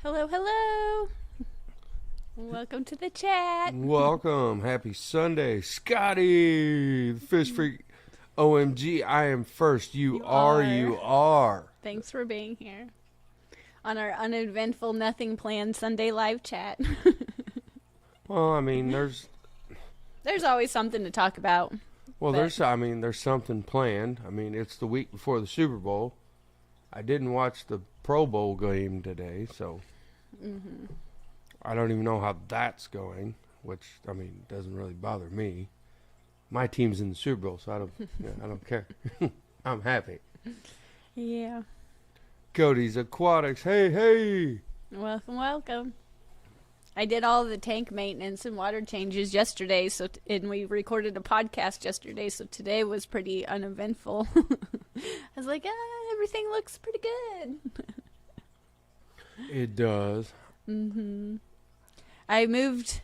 Hello, hello. Welcome to the chat. Welcome. Happy Sunday. Scotty, the Fish Freak. OMG, I am first. You are. Thanks for being here on our uneventful, nothing planned Sunday live chat. Well, I mean, there's always something to talk about. there's something planned. I mean, it's the week before the Super Bowl. I didn't watch the Pro Bowl game today, so I don't even know how that's going, which, I mean, doesn't really bother me. My team's in the Super Bowl, so I don't care. I'm happy. Yeah. Cody's Aquatics. Hey. Welcome, welcome. I did all the tank maintenance and water changes yesterday, and we recorded a podcast yesterday, so today was pretty uneventful. I was like, everything looks pretty good. It does. I moved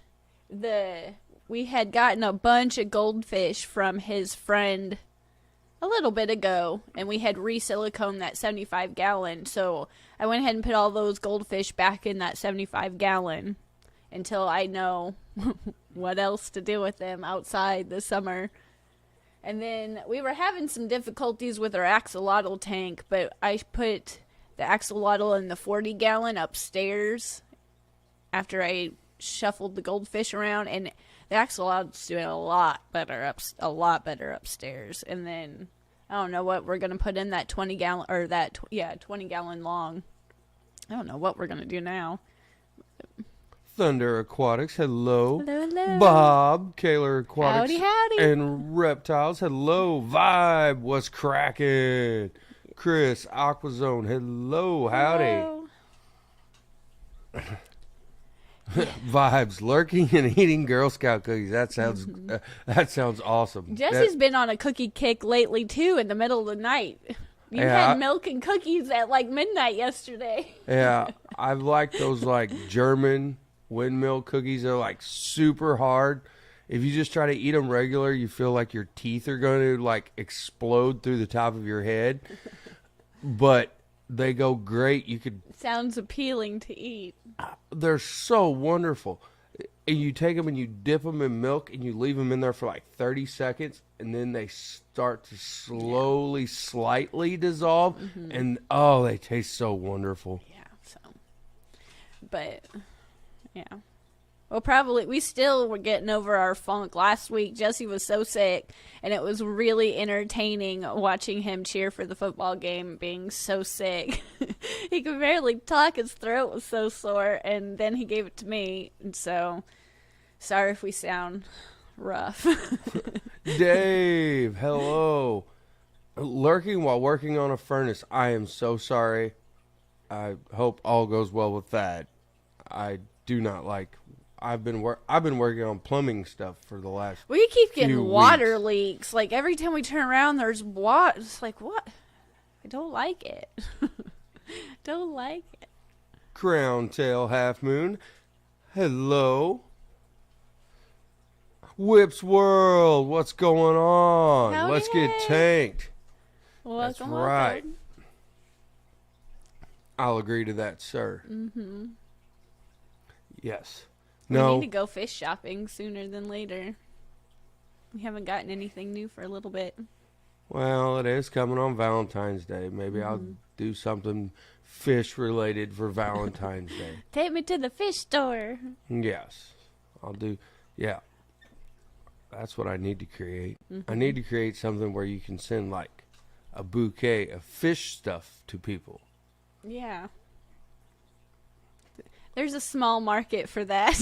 we had gotten a bunch of goldfish from his friend a little bit ago, and we had re-siliconed that 75-gallon, so I went ahead and put all those goldfish back in that 75-gallon until I know what else to do with them outside this summer. And then we were having some difficulties with our axolotl tank, but I put the axolotl in the 40-gallon upstairs after I shuffled the goldfish around, and the axolotl's doing a lot better upstairs. And then I don't know what we're gonna put in that 20-gallon or 20-gallon long. I don't know what we're gonna do now. Thunder Aquatics, hello. Hello. Bob, Kaler Aquatics. Howdy. And Reptiles, hello. Vibe, what's cracking? Chris, Aquazone, hello. Howdy. Hello. Vibes, lurking and eating Girl Scout cookies. That sounds awesome. Jesse's been on a cookie kick lately, too, in the middle of the night. You had milk and cookies at, like, midnight yesterday. Yeah, I like those, like, German windmill cookies. They're, like, super hard. If you just try to eat them regular, you feel like your teeth are going to, like, explode through the top of your head. But they go great. You could... Sounds appealing to eat. They're so wonderful. And you take them and you dip them in milk and you leave them in there for like 30 seconds, and then they start to slowly, slightly dissolve. And they taste so wonderful. Yeah. Well, we still were getting over our funk. Last week, Jesse was so sick, and it was really entertaining watching him cheer for the football game being so sick. He could barely talk. His throat was so sore, and then he gave it to me. And so, sorry if we sound rough. Dave, hello. Lurking while working on a furnace. I am so sorry. I hope all goes well with that. I do not like... I've been working on plumbing stuff for the last We keep getting few water weeks. leaks. Like, every time we turn around, there's water. It's like, what? I don't like it. Don't like it. Crown Tail Half Moon, hello. Whips World, what's going on? Howdy, Let's get tanked. That's Welcome, right. welcome. I'll agree to that, sir. Yes. We No. need to go fish shopping sooner than later. We haven't gotten anything new for a little bit. Well, it is coming on Valentine's Day. Maybe I'll do something fish related for Valentine's Day. Take me to the fish store. Yes. I'll do. Yeah. That's what I need to create. I need to create something where you can send like a bouquet of fish stuff to people. Yeah. There's a small market for that.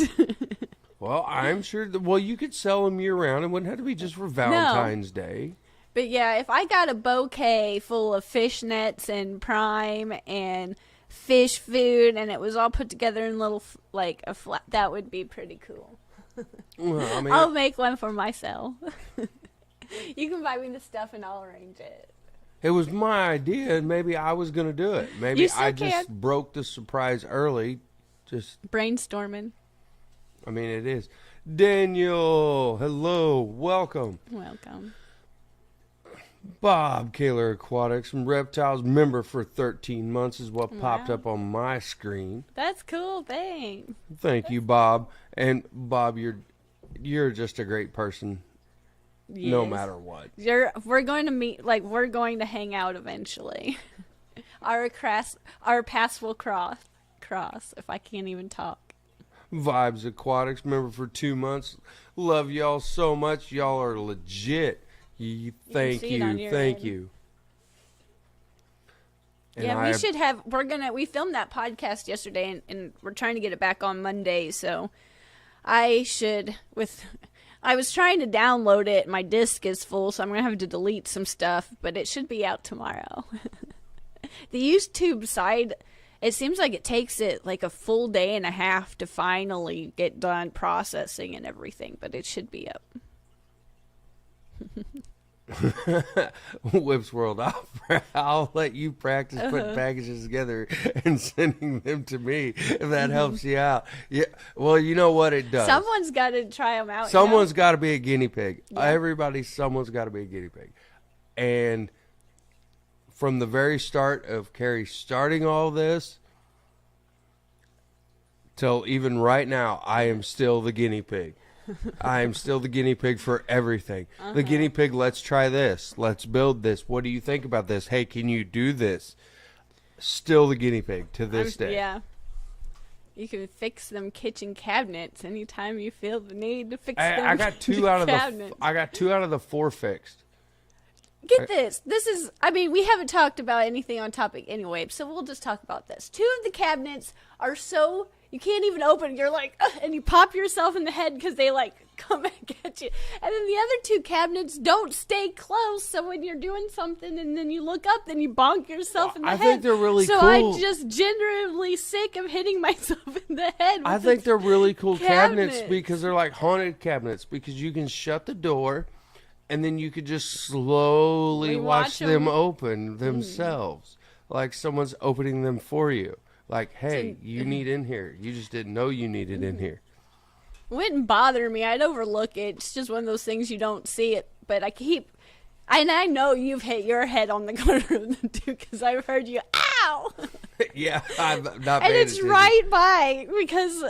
Well, I'm sure you could sell them year round. It wouldn't have to be just for Valentine's Day. But yeah, if I got a bouquet full of fish nets and prime and fish food, and it was all put together in little, like, a flat, that would be pretty cool. Well, I mean, I'll make one for myself. You can buy me the stuff and I'll arrange it. it was my idea, and maybe I was going to do it. Maybe You still I just can. broke the surprise early. Brainstorming. I mean, it is. Daniel, hello, welcome. Welcome. Bob Kaler Aquatics from Reptiles, member for 13 months is what popped Wow. up on my screen. That's cool. Thanks. Thank you, Bob. And Bob, you're just a great person, no Yes. matter what. We're going to meet, like, we're going to hang out eventually. Our paths will cross, if I can't even talk. Vibes Aquatics, member for 2 months. Love y'all so much. Y'all are legit. Thank see it on you. your Thank end. you. And Yeah, we should have, we filmed that podcast yesterday and we're trying to get it back on Monday, so I was trying to download it, my disk is full, so I'm going to have to delete some stuff, but it should be out tomorrow. The YouTube side, it seems like it takes it like a full day and a half to finally get done processing and everything, but it should be up. Whips World, I'll let you practice putting packages together and sending them to me if that helps you out. Yeah, well, you know what it does. Someone's got to try them out. Someone's got to be a guinea pig. Yeah. Someone's got to be a guinea pig. And from the very start of Carrie starting all this till even right now, I am still the guinea pig. I am still the guinea pig for everything. The guinea pig, let's try this. Let's build this. What do you think about this? Hey, can you do this? Still the guinea pig to this day. Yeah. You can fix them kitchen cabinets anytime you feel the need to fix them. I got two out of cabinets. I got 2 out of the 4 fixed. Get this. This is, I mean, we haven't talked about anything on topic anyway, so we'll just talk about this. 2 of the cabinets are so, you can't even open. You're like, ugh, and you pop yourself in the head because they like come back at you. And then the other 2 cabinets don't stay close, so when you're doing something and then you look up, then you bonk yourself in the head. I think they're really so cool. I'm just genuinely sick of hitting myself in the head. I with think this they're really cool cabinets cabinets. because they're like haunted cabinets because you can shut the door and then you could just slowly We watch watch them 'em. open themselves. Like someone's opening them for you. Like, hey, So- you need in here. You just didn't know you needed in here. Wouldn't bother me. I'd overlook it. It's just one of those things you don't see it. But and I know you've hit your head on the corner of the 2 because I've heard you, ow! Yeah, I'm not And paying it's attention. right by because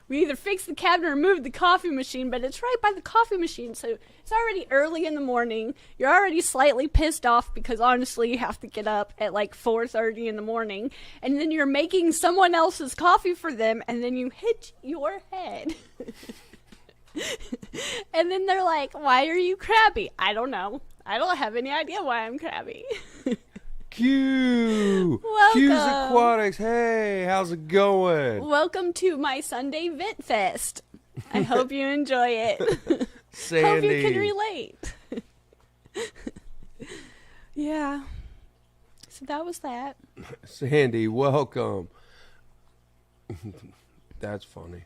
we either fix the cabinet or move the coffee machine, but it's right by the coffee machine, so it's already early in the morning. You're already slightly pissed off because honestly you have to get up at like 4:30 in the morning, and then you're making someone else's coffee for them, and then you hit your head. And then they're like, why are you crabby? I don't have any idea why I'm crabby. Q! Welcome. Q's Aquatics. Hey, how's it going? Welcome to my Sunday Vent Fest. I hope you enjoy it. Sandy. Hope you can relate. Yeah. So that was that. Sandy, welcome. That's funny.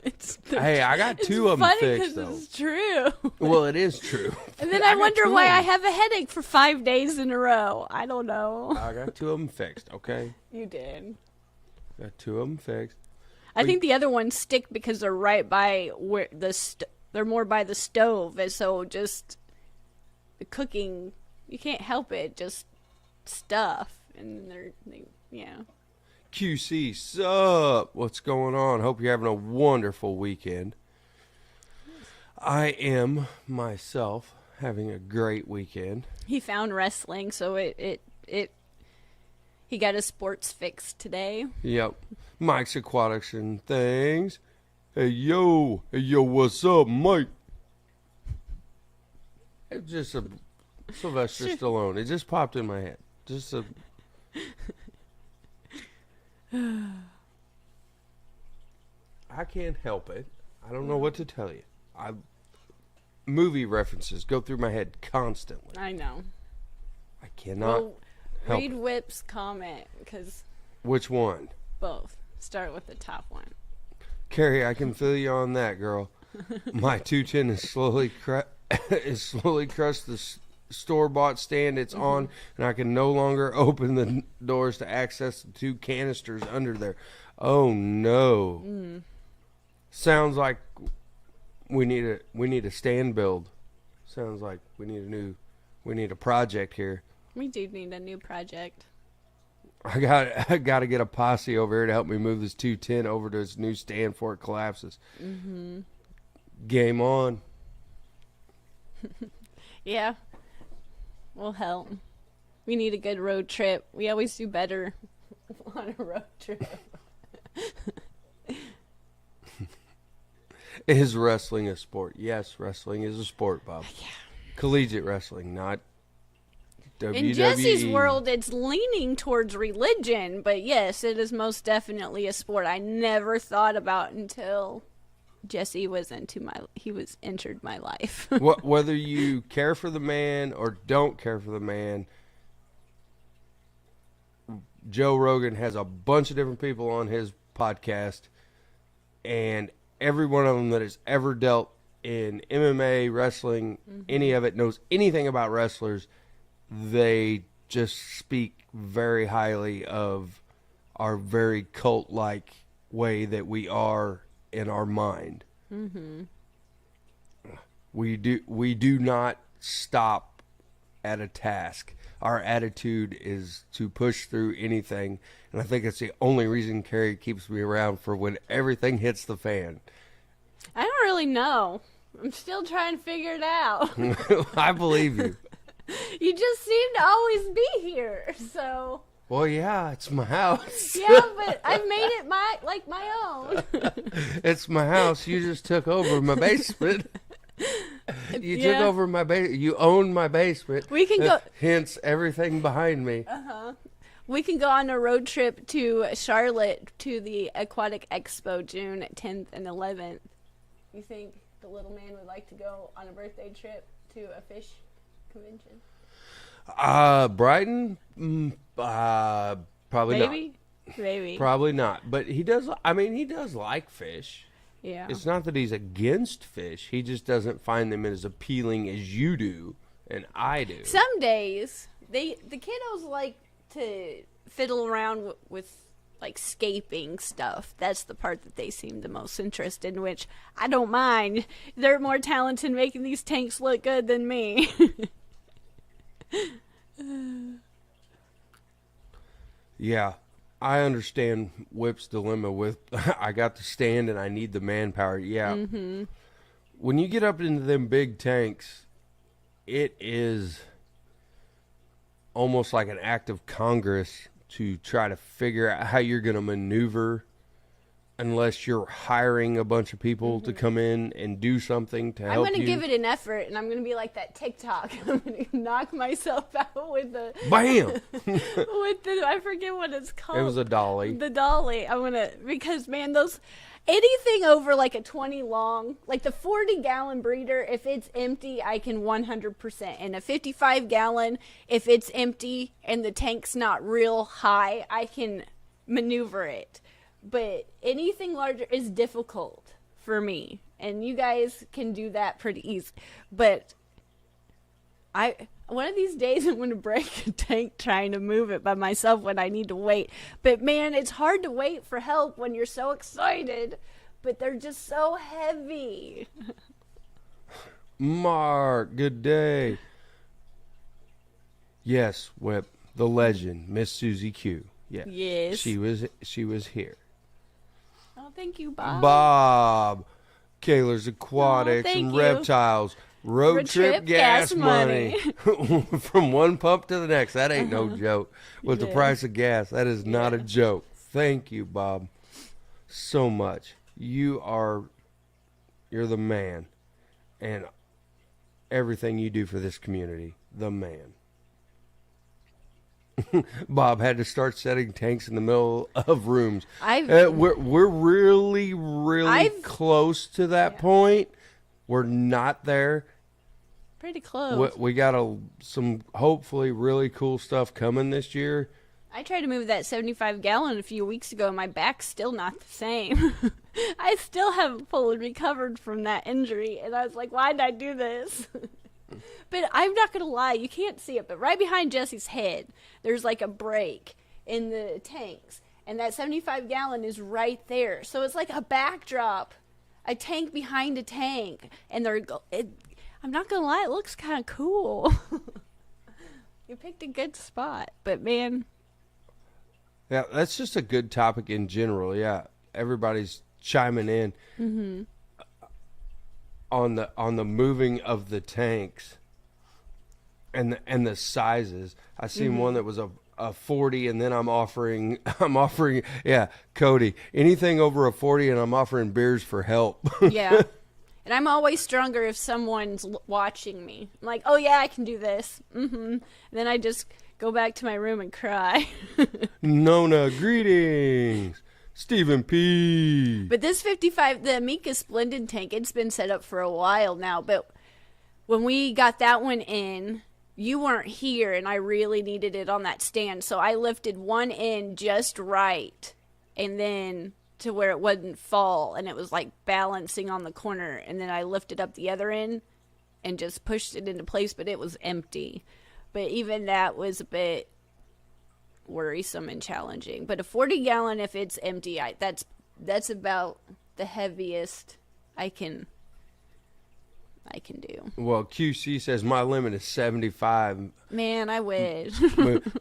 It's Hey, I got 2 of them funny fixed, because though. it's true. Well, it is true. And then I I got wonder 2 why of I 'em. have a headache for 5 days in a row. I don't know. I got 2 of them fixed, okay? You did. Got 2 of them fixed. I think the other ones stick because they're right by where they're more by the stove, and so just the cooking, you can't help it, just stuff, and yeah. QC, sup? What's going on? Hope you're having a wonderful weekend. I am myself having a great weekend. He found wrestling, so he got his sports fix today. Yep. Mike's Aquatics and things. Hey, yo, what's up, Mike? It's just a Sylvester Stallone. It just popped in my head. Just a. I can't help it. I don't know what to tell you. Movie references go through my head constantly. I know. I cannot. Well, help read Whip's comment, because Which one? both. Start with the top one. Carrie, I can feel you on that, girl. My 210 is slowly crushed the store-bought stand it's on, and I can no longer open the doors to access the 2 canisters under there. Oh no! Sounds like we need a stand build. Sounds like we need a project here. We do need a new project. I got to get a posse over here to help me move this 210 over to its new stand before it collapses. Mm-hmm. Game on. Yeah. We'll help. We need a good road trip. We always do better on a road trip. Is wrestling a sport? Yes, wrestling is a sport, Bob. Yeah. Collegiate wrestling, not WWE. In Jesse's world, it's leaning towards religion, but yes, it is most definitely a sport I never thought about until Jesse was entered my life. Whether you care for the man or don't care for the man, Joe Rogan has a bunch of different people on his podcast, and every one of them that has ever dealt in MMA, wrestling, any of it, knows anything about wrestlers. They just speak very highly of our very cult-like way that we are in our mind. Mm-hmm. We do not stop at a task. Our attitude is to push through anything, and I think it's the only reason Carrie keeps me around for when everything hits the fan. I don't really know. I'm still trying to figure it out. I believe you. You just seem to always be here, so. Well, yeah, it's my house. Yeah, but I've made it my own. It's my house. You just took over my basement. You took over my basement. You own my basement. We can go. Hence everything behind me. We can go on a road trip to Charlotte to the Aquatic Expo June 10th and 11th. You think the little man would like to go on a birthday trip to a fish convention? Brighton? Probably Maybe? not. Maybe. Probably not. But he does like fish. Yeah. It's not that he's against fish. He just doesn't find them as appealing as you do and I do. Some days, the kiddos like to fiddle around with like scaping stuff. That's the part that they seem the most interested in, which I don't mind. They're more talented in making these tanks look good than me. Yeah, I understand Whip's dilemma with I got the stand and I need the manpower. Yeah. Mm-hmm. When you get up into them big tanks, it is almost like an act of Congress to try to figure out how you're going to maneuver unless you're hiring a bunch of people to come in and do something to help you. I'm going to give it an effort, and I'm going to be like that TikTok. I'm going to knock myself out with the... BAM! with the... I forget what it's called. It was a dolly. The dolly. I'm going to... Because, man, those... Anything over like a 20 long, like the 40-gallon breeder, if it's empty, I can 100%. And a 55-gallon, if it's empty and the tank's not real high, I can maneuver it. But anything larger is difficult for me. And you guys can do that pretty easy. But one of these days I'm going to break a tank trying to move it by myself when I need to wait. But man, it's hard to wait for help when you're so excited. But they're just so heavy. Mark, good day. Yes, Whip, the legend, Miss Susie Q. Yeah. Yes. She was here. Oh, thank you, Bob. Bob, Kaler's Aquatics thank and you. Reptiles. Road trip gas money. From one pump to the next. That ain't no joke. With the price of gas, that is not a joke. Thank you, Bob, so much. You're the man. And everything you do for this community, the man. Bob had to start setting tanks in the middle of rooms. We're really close to that point. We're not there. Pretty close. We got some hopefully really cool stuff coming this year. I tried to move that 75-gallon a few weeks ago, and my back's still not the same. I still haven't fully recovered from that injury, and I was like, why did I do this? But I'm not going to lie, you can't see it, but right behind Jesse's head, there's like a break in the tanks, and that 75-gallon is right there. So it's like a backdrop, a tank behind a tank, and I'm I'm not gonna lie, it looks kind of cool. You picked a good spot, but man, Yeah, that's just a good topic in general. Yeah, everybody's chiming in on the moving of the tanks and the sizes. I seen one that was a 40, and then I'm offering yeah, Cody, anything over a 40, and I'm offering beers for help. yeah. And I'm always stronger if someone's watching me. I'm like, oh yeah, I can do this. And then I just go back to my room and cry. Nona, greetings. Stephen P. But this 55, the Amica Splendid tank, it's been set up for a while now. But when we got that one in, you weren't here, and I really needed it on that stand. So I lifted one end just right, and then to where it wouldn't fall, and it was like balancing on the corner. And then I lifted up the other end and just pushed it into place, but it was empty. But even that was a bit worrisome and challenging. But a 40-gallon, if it's empty, that's about the heaviest I can do. Well, QC says my limit is 75. Man, I wish.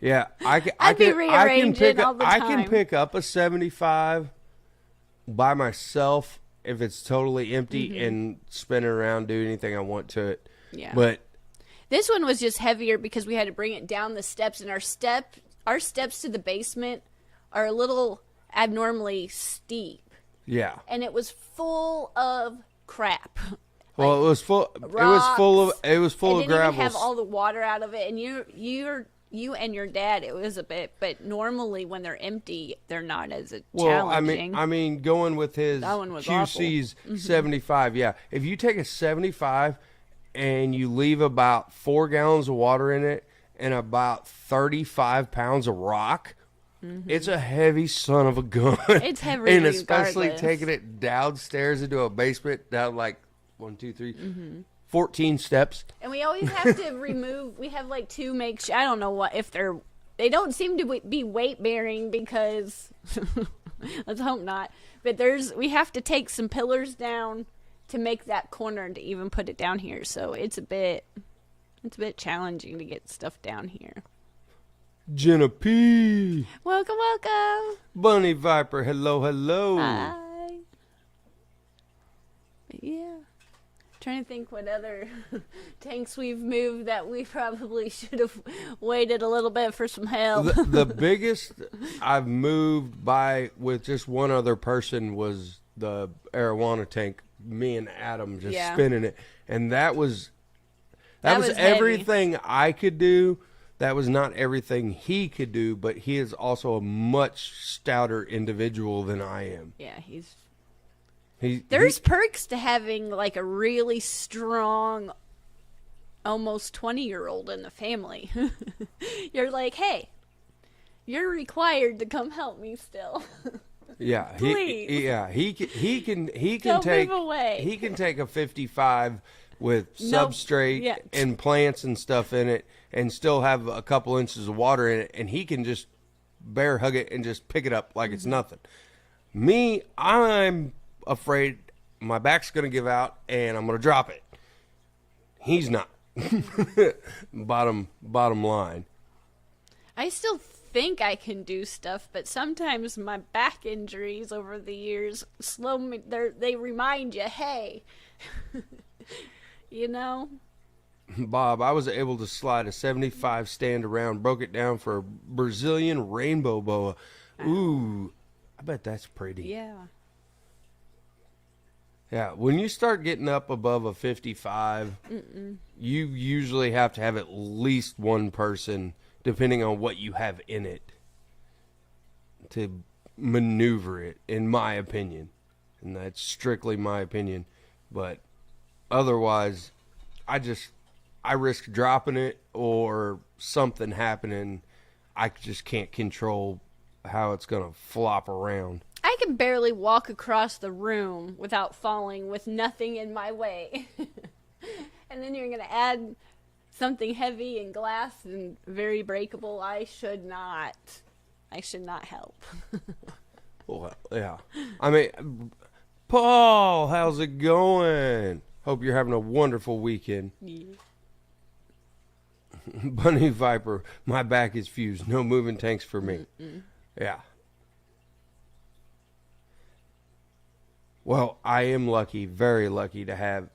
Yeah, I'd be rearranging all the I time. can pick up a 75 by myself if it's totally empty and spin it around, do anything I want to it. Yeah. But This one was just heavier because we had to bring it down the steps, and our steps to the basement are a little abnormally steep, yeah. and it was full of crap. Well, it was full. Rocks, It was full it of didn't gravel. even have all the water out of it, and you and your dad, it was a bit, but normally when they're empty, they're not as challenging. I mean, going with his That one was QC's 75. Yeah, if you take a 75 and you leave about 4 gallons of water in it and about 35 pounds of rock, it's a heavy son of a gun. It's heavy, and especially regardless. taking it downstairs into a basement down like 1, 2, 3, 14 steps. And we always have to remove. We have like 2 makeshift. I don't know what if they don't seem to be weight bearing because let's hope not. But we have to take some pillars down to make that corner to even put it down here. So it's a bit challenging to get stuff down here. Jenna P. Welcome. Bunny Viper. Hello, hello. Hi. But yeah. Trying to think what other tanks we've moved that we probably should have waited a little bit for some help. The biggest I've moved by with just one other person was the Arowana tank. Me and Adam just spinning it, and that was was everything I could do. That was not everything he could do, but he is also a much stouter individual than I am. Yeah, There's perks to having like a really strong, almost 20-year-old in the family. You're like, hey, you're required to come help me still. Yeah, Please. he can Don't take move away. he can take a 55 with Nope. substrate Yeah. and plants and stuff in it, and still have a couple inches of water in it, and he can just bear hug it and just pick it up like it's nothing. Me, I'm afraid my back's gonna give out and I'm gonna drop it. He's not. Bottom line. I still think I can do stuff, but sometimes my back injuries over the years slow me. They remind you, hey, you know. Bob, I was able to slide a 75 stand around, broke it down for a Brazilian rainbow boa. Ooh, I bet that's pretty. Yeah. Yeah, when you start getting up above a 55, you usually have to have at least one person, depending on what you have in it, to maneuver it, in my opinion. And that's strictly my opinion. But otherwise, I risk dropping it or something happening. I just can't control how it's going to flop around. I can barely walk across the room without falling with nothing in my way. And then you're going to add something heavy and glass and very breakable. I should not help. Well, yeah. I mean, Paul, how's it going? Hope you're having a wonderful weekend. Yeah. Bunny Viper, my back is fused. No moving tanks for me. Yeah. Well, I am lucky, very lucky to have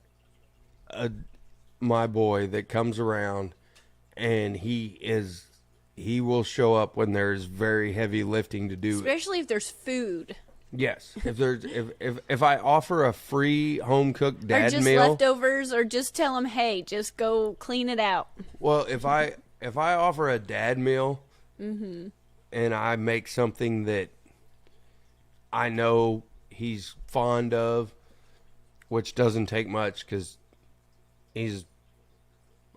my boy that comes around, and he will show up when there's very heavy lifting to do. Especially if there's food. Yes, if I offer a free home cooked Or dad just meal, leftovers, or just tell them, hey, just go clean it out. well, if I offer a dad meal, and I make something that I know he's fond of, which doesn't take much because he's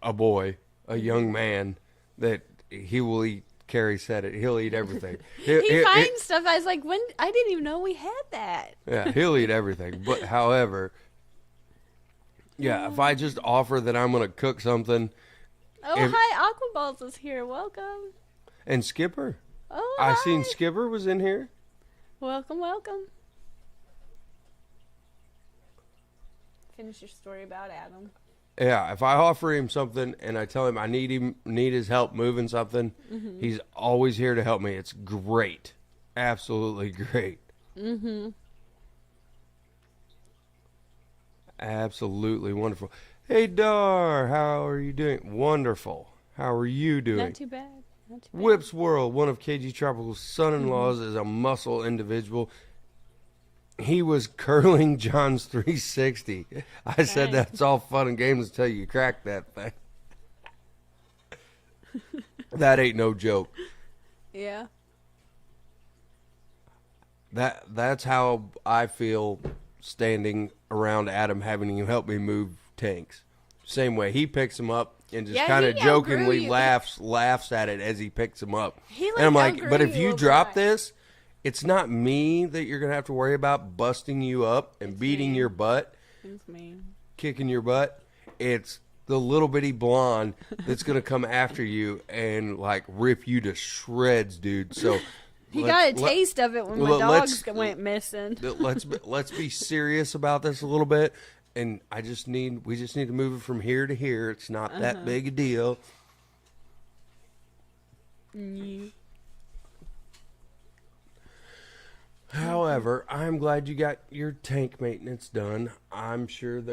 a boy, a young man, that he will eat. Carrie said it. He'll eat everything. He finds stuff. I was like, when I didn't even know we had that. Yeah, he'll eat everything. But however, yeah, if I just offer that I'm going to cook something. Oh, hi, Aquaballs is here. Welcome. And Skipper. Oh, I hi. seen Skipper was in here. Welcome, welcome. Finish your story about Adam. Yeah, if I offer him something and I tell him I need his help moving something, he's always here to help me. It's great. Absolutely great. Absolutely wonderful. Hey, Dar, how are you doing? Wonderful. How are you doing? Not too bad. Not too bad. Whips World, one of KG Tropical's son-in-laws, is a muscle individual. He was curling John's 360. I said Nice. that's all fun and games until you crack that thing. That ain't no joke. Yeah. That's how I feel standing around Adam, having him help me move tanks. Same way. He picks them up and just Yeah, kind of he outgrew jokingly you. laughs at it as he picks them up. He, and I'm like, outgrew but if you over drop time. this, it's not me that you're going to have to worry about busting you up and beating me. your butt, It's me. kicking your butt. It's the little bitty blonde that's going to come after you and like rip you to shreds, dude. So He got a taste of it when my let's- dogs went missing. let's be serious about this a little bit. And we just need to move it from here to here. It's not that big a deal. Yeah. However, I'm glad you got your tank maintenance done. I'm sure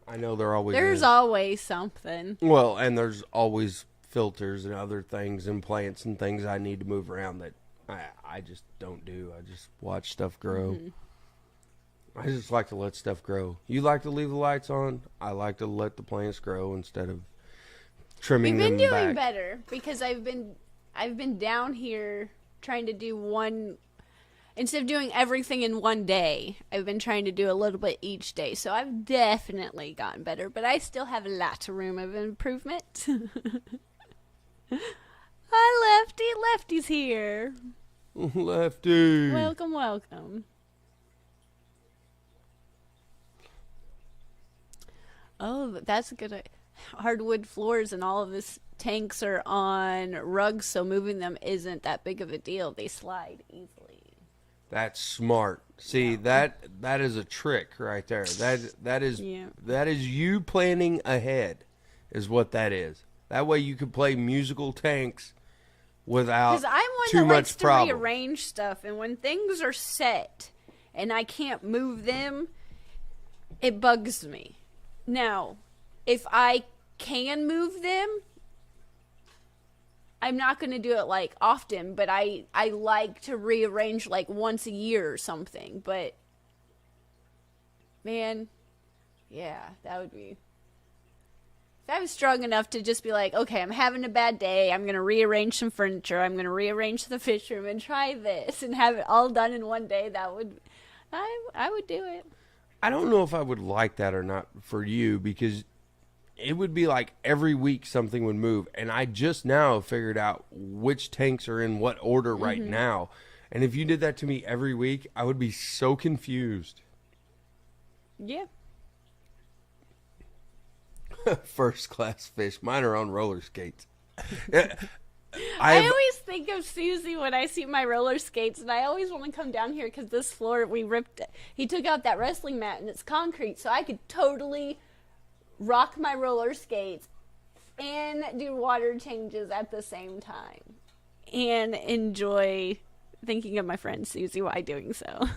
I know there always There's is. always something. Well, and there's always filters and other things and plants and things I need to move around that I just don't do. I just watch stuff grow. I just like to let stuff grow. You like to leave the lights on. I like to let the plants grow instead of trimming We've been them doing back. better because I've been down here trying to do one. Instead of doing everything in one day, I've been trying to do a little bit each day. So I've definitely gotten better, but I still have lots of room of improvement. Hi, Lefty. Lefty's here. Lefty. Welcome, welcome. Oh, that's a good. Hardwood floors and all of his tanks are on rugs, so moving them isn't that big of a deal. They slide easily. That's smart. See, that is a trick right there. That is you planning ahead, is what that is. That way you can play musical tanks without Because I'm one too that much likes to problem. rearrange stuff, and when things are set and I can't move them, it bugs me. Now, if I can move them, I'm not going to do it like often, but I like to rearrange like once a year or something. But man, yeah, that would be. If I was strong enough to just be like, okay, I'm having a bad day, I'm going to rearrange some furniture, I'm going to rearrange the fish room and try this and have it all done in one day, I would do it. I don't know if I would like that or not for you, because it would be like every week something would move, and I just now figured out which tanks are in what order right now. And if you did that to me every week, I would be so confused. Yeah. First class fish. Mine are on roller skates. I always think of Susie when I see my roller skates, and I always want to come down here because this floor we ripped. He took out that wrestling mat and it's concrete, so I could totally rock my roller skates and do water changes at the same time, and enjoy thinking of my friend Susie while doing so.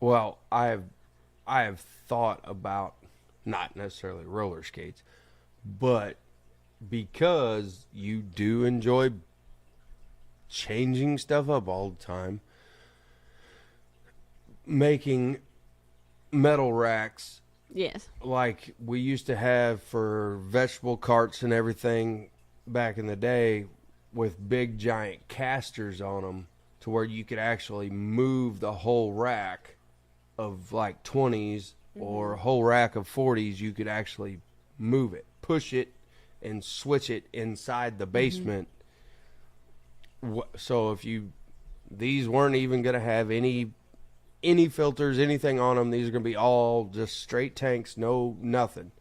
Well, I have thought about not necessarily roller skates, but because you do enjoy changing stuff up all the time, making metal racks Yes. like we used to have for vegetable carts and everything back in the day, with big giant casters on them, to where you could actually move the whole rack of like 20s or a whole rack of 40s. You could actually move it, push it, and switch it inside the basement. So if these weren't even going to have any filters, anything on them. These are going to be all just straight tanks, no nothing.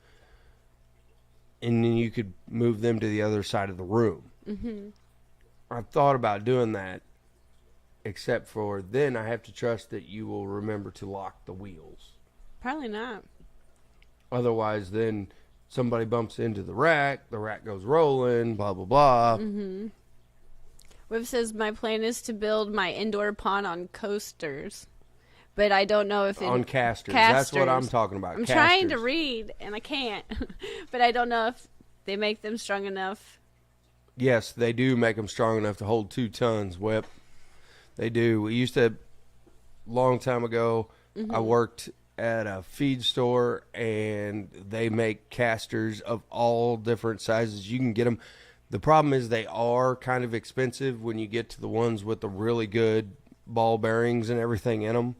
And then you could move them to the other side of the room. I've thought about doing that, except for then I have to trust that you will remember to lock the wheels. Probably not. Otherwise, then somebody bumps into the rack goes rolling, blah, blah, blah. Whip says, my plan is to build my indoor pond on coasters. But I don't know if On casters. That's what I'm talking about. I'm trying to read, and I can't. But I don't know if they make them strong enough. Yes, they do make them strong enough to hold 2 tons, Whip. They do. We used to, long time ago, I worked at a feed store, and they make casters of all different sizes. You can get them. The problem is they are kind of expensive when you get to the ones with the really good ball bearings and everything in them.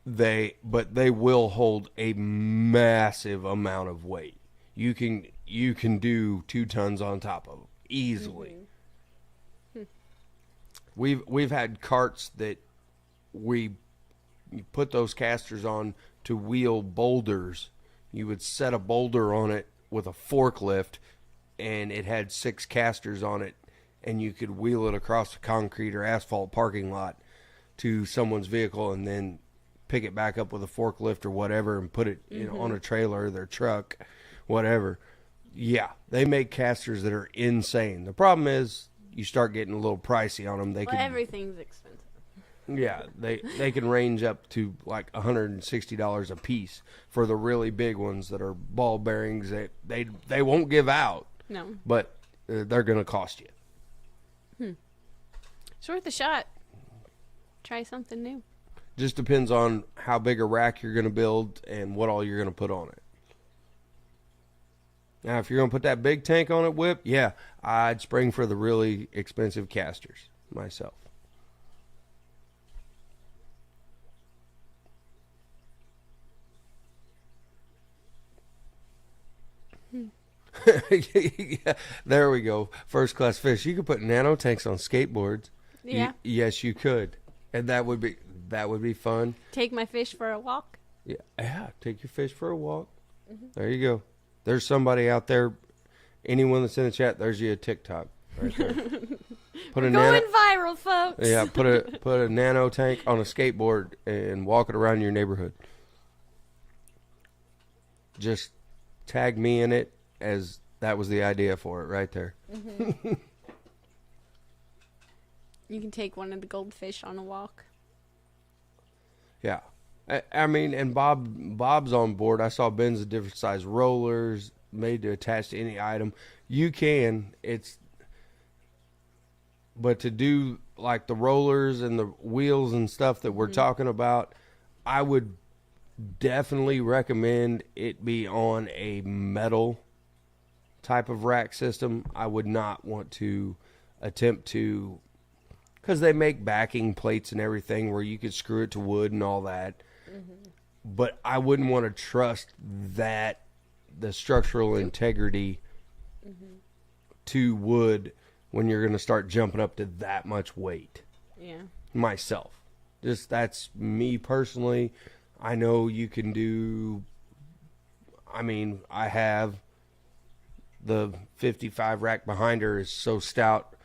But they will hold a massive amount of weight. You can do 2 tons on top of them easily. We've had carts that you put those casters on to wheel boulders. You would set a boulder on it with a forklift, and it had 6 casters on it, and you could wheel it across the concrete or asphalt parking lot to someone's vehicle, and then pick it back up with a forklift or whatever and put it on a trailer or their truck, whatever. Yeah, they make casters that are insane. The problem is you start getting a little pricey on them. Everything's expensive. Yeah, they can range up to like $160 a piece for the really big ones that are ball bearings that they won't give out. No. But they're going to cost you. It's worth a shot. Try something new. Just depends on how big a rack you're going to build and what all you're going to put on it. Now, if you're going to put that big tank on it, Whip, yeah, I'd spring for the really expensive casters myself. Yeah, there we go. First class fish. You could put nano tanks on skateboards. Yeah. Yes, you could. And that would be fun. Take my fish for a walk. Yeah, take your fish for a walk. There you go. There's somebody out there. Anyone that's in the chat, there's you a TikTok right there. We're going viral, folks. Yeah, put a nano tank on a skateboard and walk it around your neighborhood. Just tag me in it, as that was the idea for it right there. You can take one of the goldfish on a walk. Yeah. I mean, and Bob's on board. I saw bins of different size rollers made to attach to any item. You can. But to do like the rollers and the wheels and stuff that we're talking about, I would definitely recommend it be on a metal type of rack system. I would not want to attempt to, because they make backing plates and everything where you could screw it to wood and all that. But I wouldn't want to trust the structural integrity to wood when you're going to start jumping up to that much weight. Yeah. Myself. Just, that's me personally. I know you can do, I mean, I have the 55 rack behind her is so stout,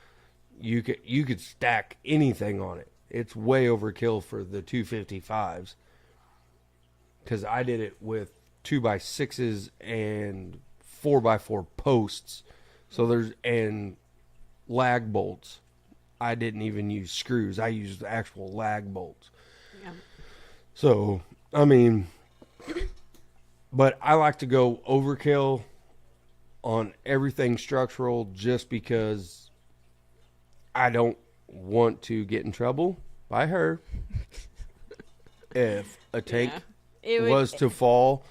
you could stack anything on it. It's way overkill for the 255s. Because I did it with 2x6s and 4x4 posts. So and lag bolts. I didn't even use screws. I used the actual lag bolts. Yeah. So, I mean, but I like to go overkill on everything structural just because I don't want to get in trouble by her if a tank was to fall.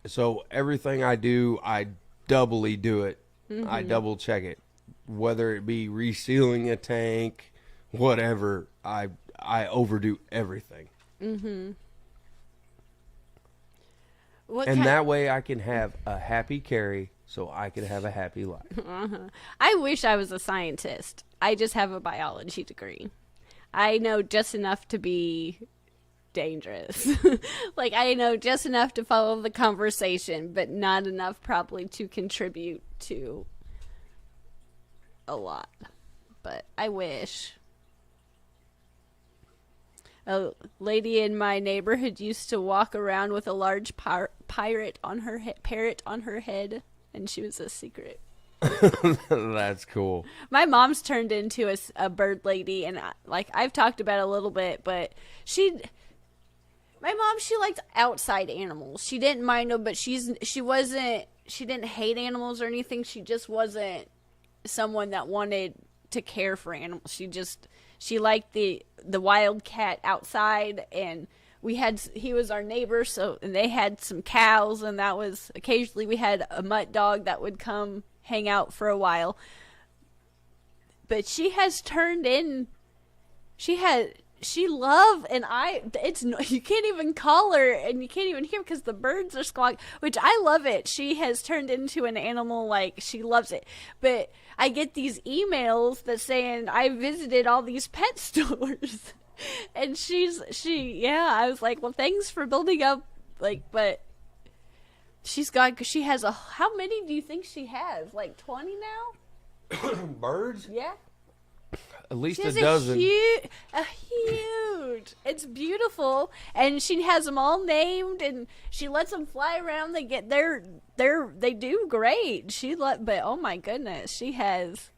So everything I do, I doubly do it. Mm-hmm. I double check it. Whether it be resealing a tank, whatever, I overdo everything. Mm-hmm. That way I can have a happy Carrie so I can have a happy life. Uh-huh. I wish I was a scientist. I just have a biology degree. I know just enough to be dangerous. Like, I know just enough to follow the conversation, but not enough probably to contribute to a lot. But I wish. A lady in my neighborhood used to walk around with a large parrot on her head, and she was a secret. That's cool. My mom's turned into a bird lady, and I've talked about it a little bit, but my mom, she liked outside animals. She didn't mind them, but she didn't hate animals or anything. She just wasn't someone that wanted to care for animals. She liked the wild cat outside, and he was our neighbor, and they had some cows, and that was occasionally we had a mutt dog that would come hang out for a while. But she has turned in, you can't even call her, and you can't even hear because the birds are squawking, which I love it. She has turned into an animal, like, she loves it. But I get these emails that saying I visited all these pet stores. And I was like, well, thanks for building up, but she has how many do you think she has? Like 20 now? Birds? Yeah. At least a dozen. A huge. It's beautiful, and she has them all named, and she lets them fly around. They do great. But oh my goodness, she has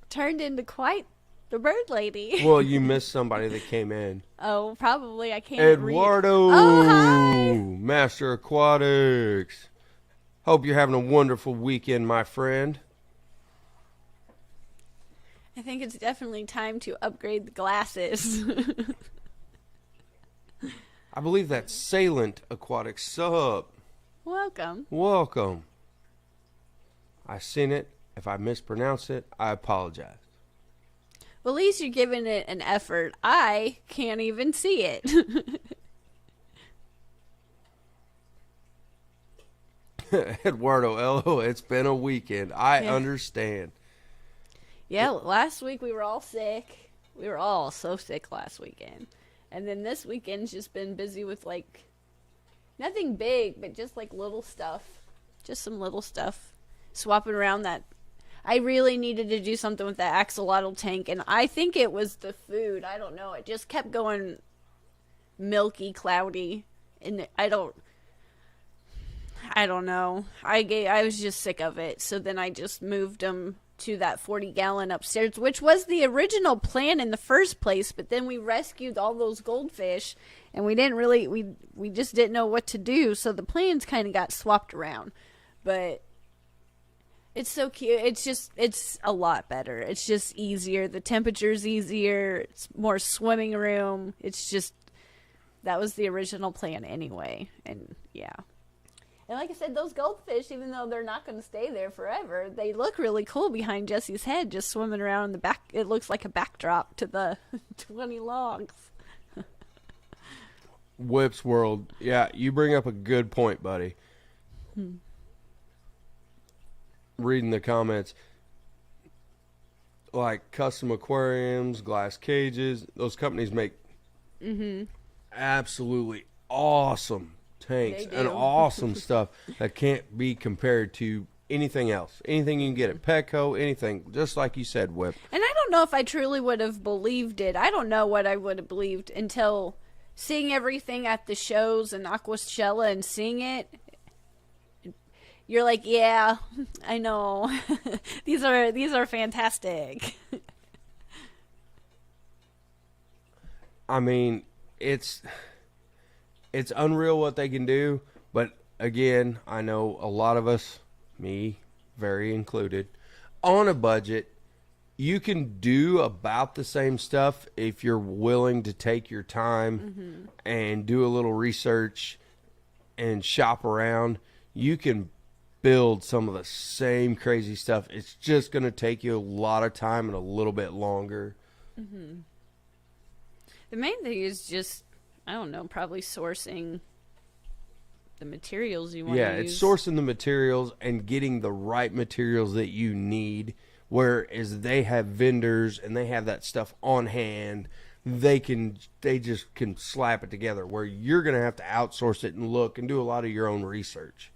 turned into quite the bird lady. Well, you missed somebody that came in. Oh, probably. I can't Eduardo. read. Oh, hi. Master Aquatics. Hope you're having a wonderful weekend, my friend. I think it's definitely time to upgrade the glasses. I believe that's Salient Aquatics sub. Welcome. I seen it. If I mispronounce it, I apologize. Well, at least you're giving it an effort. I can't even see it. Eduardo, it's been a weekend. I understand. Yeah, last week we were all sick. We were all so sick last weekend. And then this weekend's just been busy with, nothing big, but just, little stuff. Just some little stuff. Swapping around that. I really needed to do something with that axolotl tank, and I think it was the food. I don't know. It just kept going milky, cloudy, and I don't know. I was just sick of it, so then I just moved them to that 40-gallon upstairs, which was the original plan in the first place, but then we rescued all those goldfish, and we just didn't know what to do, so the plans kind of got swapped around. But it's so cute. It's a lot better. It's just easier. The temperature's easier. It's more swimming room. That was the original plan anyway, and yeah. And like I said, those goldfish, even though they're not going to stay there forever, they look really cool behind Jesse's head, just swimming around in the back. It looks like a backdrop to the 20 logs. Whips World. Yeah, you bring up a good point, buddy. Reading the comments, like custom aquariums, glass cages, those companies make absolutely awesome tanks and awesome stuff that can't be compared to anything else. Anything you can get at Petco, anything. Just like you said, Whip. And I don't know if I truly would have believed it. I don't know what I would have believed until seeing everything at the shows and Aquashella and seeing it. You're like, yeah, I know. These are fantastic. I mean, it's unreal what they can do, but again, I know a lot of us, me very included, on a budget, you can do about the same stuff if you're willing to take your time and do a little research and shop around. You can build some of the same crazy stuff. It's just going to take you a lot of time and a little bit longer. The main thing is just, I don't know, probably sourcing the materials you want to use. Yeah, it's sourcing the materials and getting the right materials that you need. Whereas they have vendors and they have that stuff on hand, they just can slap it together. Where you're going to have to outsource it and look and do a lot of your own research.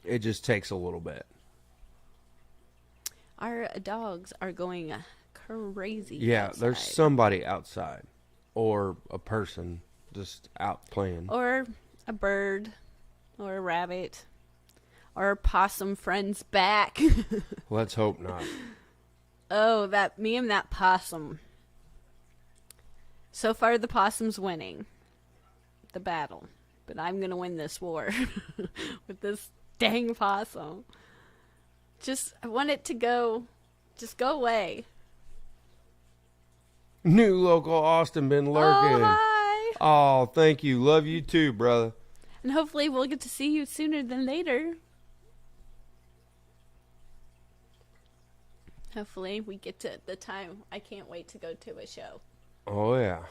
It just takes a little bit. Our dogs are going crazy. Yeah, outside. there's somebody outside or a person just out playing. Or a bird, or a rabbit, or a possum friend's back. Let's hope not. Oh, me and that possum. So far, the possum's winning the battle, but I'm gonna win this war with this dang possum. I want it to go away. New local Austin been lurking. Oh, hi. Oh, thank you. Love you too, brother. And hopefully we'll get to see you sooner than later. Hopefully we get to the time. I can't wait to go to a show. Oh, yeah.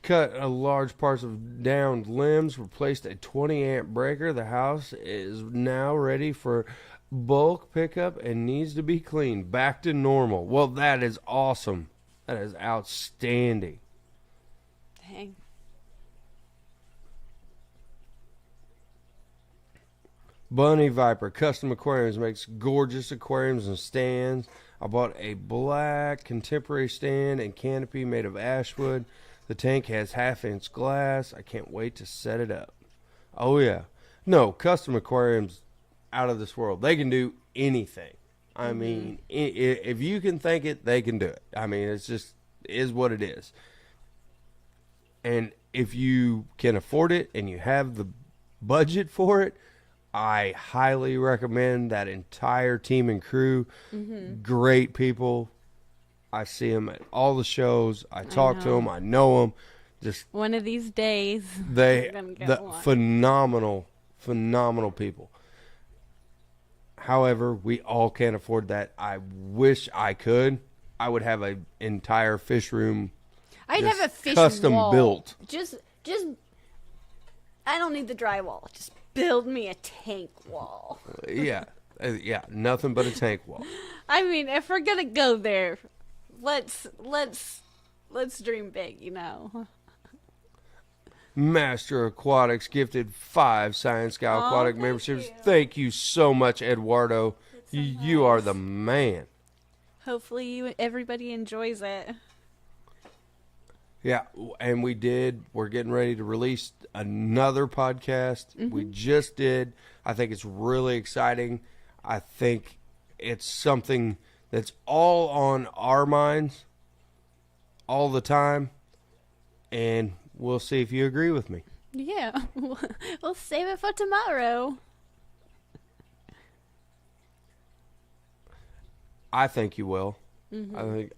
Cut a large parts of downed limbs, replaced a 20-amp breaker. The house is now ready for bulk pickup and needs to be cleaned. Back to normal. Well, that is awesome. That is outstanding. Dang. Bunny Viper Custom Aquariums makes gorgeous aquariums and stands. I bought a black contemporary stand and canopy made of ashwood. The tank has half-inch glass. I can't wait to set it up. Oh, yeah. No, Custom Aquariums out of this world. They can do anything. I mean, if you can think it, they can do it. I mean, it's just is what it is. And if you can afford it and you have the budget for it, I highly recommend that entire team and crew. Great people. I see them at all the shows. I talk to them. I know them. Just one of these days, phenomenal people. However, we all can't afford that. I wish I could. I would have an entire fish room. I'd have a fish custom wall. built. Just. I don't need the drywall. Just build me a tank wall. Yeah, nothing but a tank wall. I mean, if we're gonna go there, let's dream big, you know. Master Aquatics gifted 5 Science Scout Aquatic memberships. Thank you so much, Eduardo. So you are the man. Hopefully everybody enjoys it. Yeah, and we're getting ready to release another podcast. We just did. I think it's really exciting. I think it's something that's all on our minds all the time. And we'll see if you agree with me. Yeah, we'll save it for tomorrow. I think you will.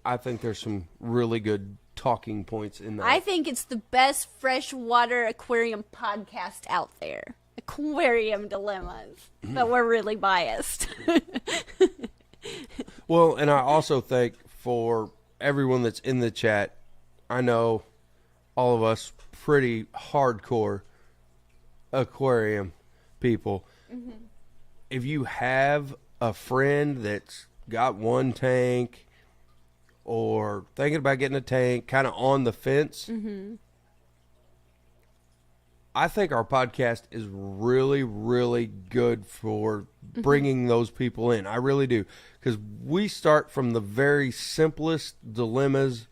I think there's some really good talking points in that. I think it's the best freshwater aquarium podcast out there. Aquarium Dilemmas. But we're really biased. Well, and I also think for everyone that's in the chat, I know all of us pretty hardcore aquarium people. If you have a friend that's got one tank or thinking about getting a tank, kind of on the fence, I think our podcast is really, really good for bringing those people in. I really do. Because we start from the very simplest dilemmas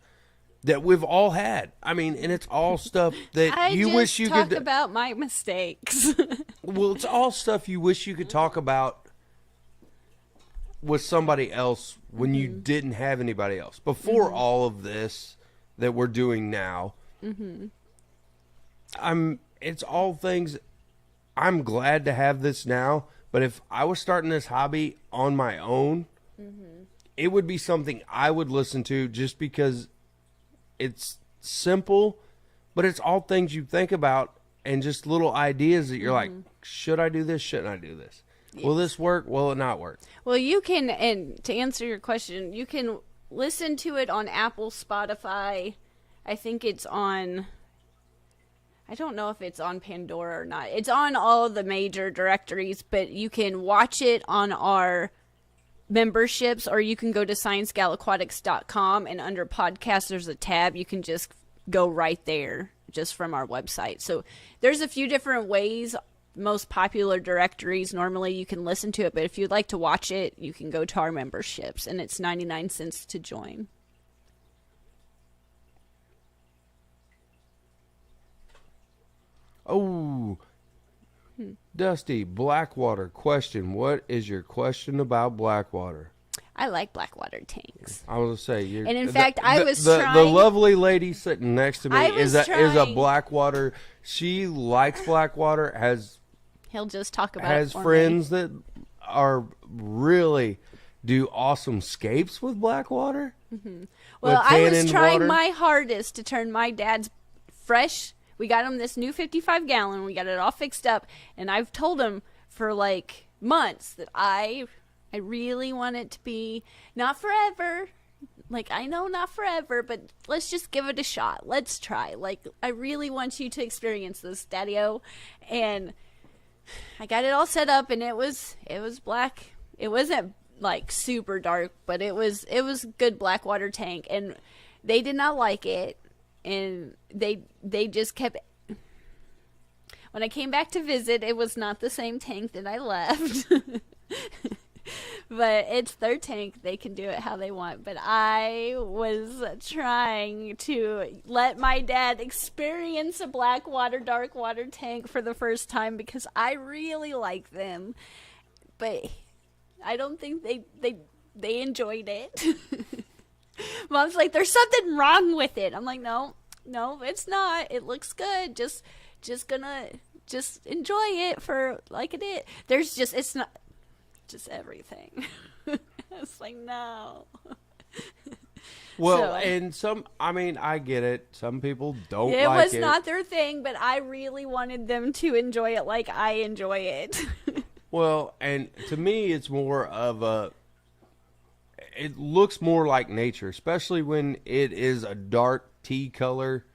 that we've all had. I mean, and it's all stuff that I you just wish you talk could. about my mistakes. Well, it's all stuff you wish you could talk about with somebody else when you didn't have anybody else. Before all of this that we're doing now, it's all things. I'm glad to have this now, but if I was starting this hobby on my own, it would be something I would listen to just because it's simple, but it's all things you think about and just little ideas that you're like, should I do this? Shouldn't I do this? Yes. Will this work? Will it not work? Well, you can, and to answer your question, you can listen to it on Apple, Spotify. I think it's on, I don't know if it's on Pandora or not. It's on all the major directories, but you can watch it on our memberships, or you can go to ScienceGalAquatics.com, and under podcasts there's a tab. You can just go right there just from our website. So there's a few different ways. Most popular directories, normally you can listen to it, but if you'd like to watch it, you can go to our memberships, and it's 99 cents to join. Oh, Dusty, Blackwater question. What is your question about Blackwater? I like Blackwater tanks. I was going to say, you're, and in fact, I was trying. The lovely lady sitting next to me is a Blackwater. She likes Blackwater. He'll just talk about has it for friends me. that are really do awesome scapes with Blackwater. Well, I was trying my hardest to turn my dad's fresh. We got him this new 55 gallon. We got it all fixed up, and I've told him for like months that I really want it to be not forever. Like, I know not forever, but let's just give it a shot. Let's try. Like, I really want you to experience this, Daddy-O. And I got it all set up, and it was black. It wasn't like super dark, but it was good Blackwater tank, and they did not like it, and they just kept. When I came back to visit, it was not the same tank that I left. But it's their tank. They can do it how they want. But I was trying to let my dad experience a Blackwater dark water tank for the first time because I really like them. But I don't think they enjoyed it. Mom's like, there's something wrong with it. I'm like, no, it's not. It looks good. Just enjoy it for like it is. It's not just everything. It's like, no. Well, and I get it. Some people don't like it. It was not their thing, but I really wanted them to enjoy it like I enjoy it. Well, and to me, it's more of it looks more like nature, especially when it is a dark tea color.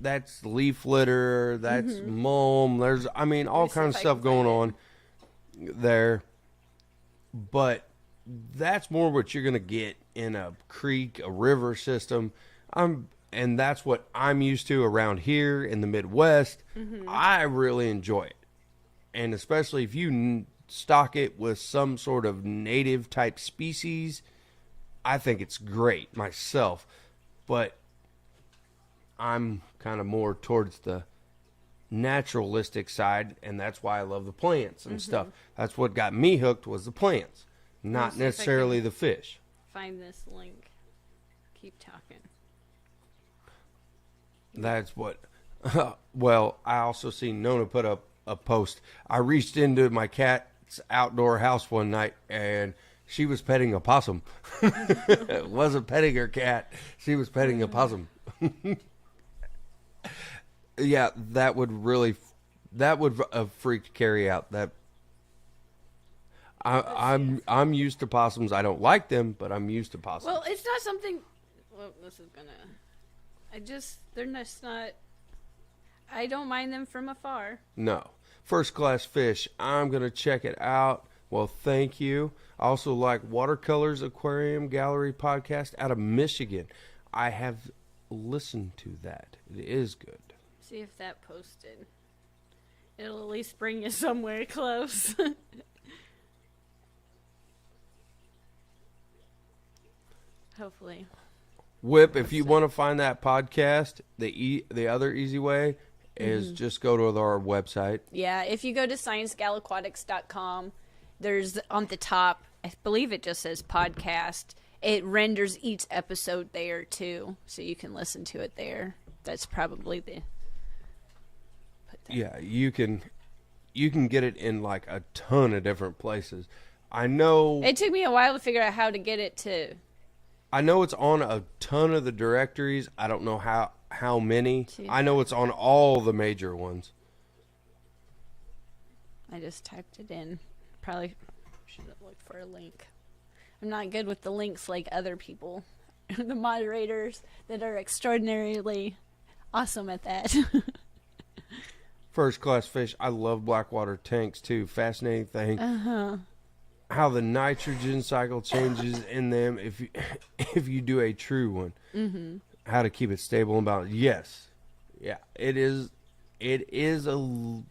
That's leaf litter, that's mulm. There's, all kinds of stuff going on there. But that's more what you're going to get in a creek, a river system. And that's what I'm used to around here in the Midwest. I really enjoy it. And especially if you stock it with some sort of native type species, I think it's great myself. But I'm kind of more towards the naturalistic side, and that's why I love the plants and stuff. That's what got me hooked was the plants, not necessarily the fish. Find this link. Keep talking. That's what. Well, I also seen Nona put up a post. I reached into my cat's outdoor house one night, and she was petting a possum. Wasn't petting her cat. She was petting a possum. Yeah, that would freak Carrie out. That I'm used to possums. I don't like them, but I'm used to possums. Well, it's not something. Well, this is gonna. They're just not. I don't mind them from afar. No, first class fish. I'm gonna check it out. Well, thank you. I also like Watercolors Aquarium Gallery podcast out of Michigan. I have listened to that. It is good. See if that posted. It'll at least bring you somewhere close. Hopefully. Whip, if you want to find that podcast, the other easy way is just go to our website. Yeah, if you go to sciencegalaquatics.com, there's on the top, I believe it just says podcast. It renders each episode there too, so you can listen to it there. That's probably the. Yeah, you can get it in like a ton of different places. I know It took me a while to figure out how to get it to. I know it's on a ton of the directories. I don't know how many. I know it's on all the major ones. I just typed it in. Probably should have looked for a link. I'm not good with the links like other people. The moderators that are extraordinarily awesome at that. First class fish. I love blackwater tanks too. Fascinating thing. How the nitrogen cycle changes in them if you do a true one. How to keep it stable and balanced. Yes. Yeah. It is a.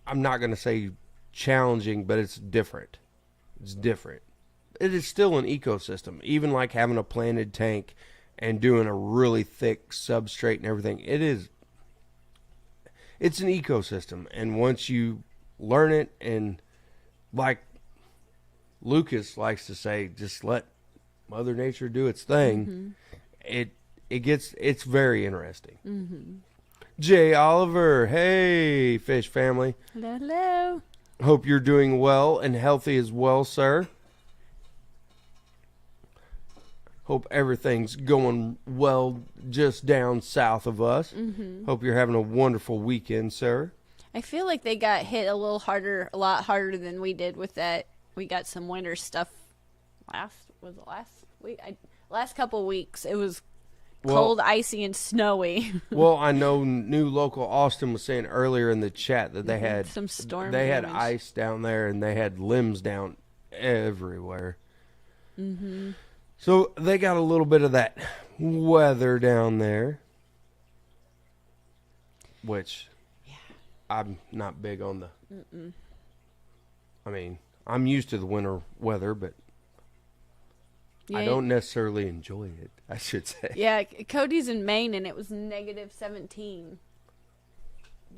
I'm not going to say challenging, but it's different. It's different. It is still an ecosystem. Even like having a planted tank and doing a really thick substrate and everything. It's an ecosystem. And once you learn it, and like Lucas likes to say, just let Mother Nature do its thing. It's very interesting. Jay Oliver, hey, fish family. Hello. Hope you're doing well and healthy as well, sir. Hope everything's going well just down south of us. Hope you're having a wonderful weekend, sir. I feel like they got hit a lot harder than we did with that. We got some winter stuff last week? Last couple weeks. It was cold, icy, and snowy. Well, I know new local Austin was saying earlier in the chat that they had some storm They damage. had ice down there, and they had limbs down everywhere. So they got a little bit of that weather down there, which I'm not big on the. I mean, I'm used to the winter weather, but I don't necessarily enjoy it, I should say. Yeah, Cody's in Maine, and it was negative 17.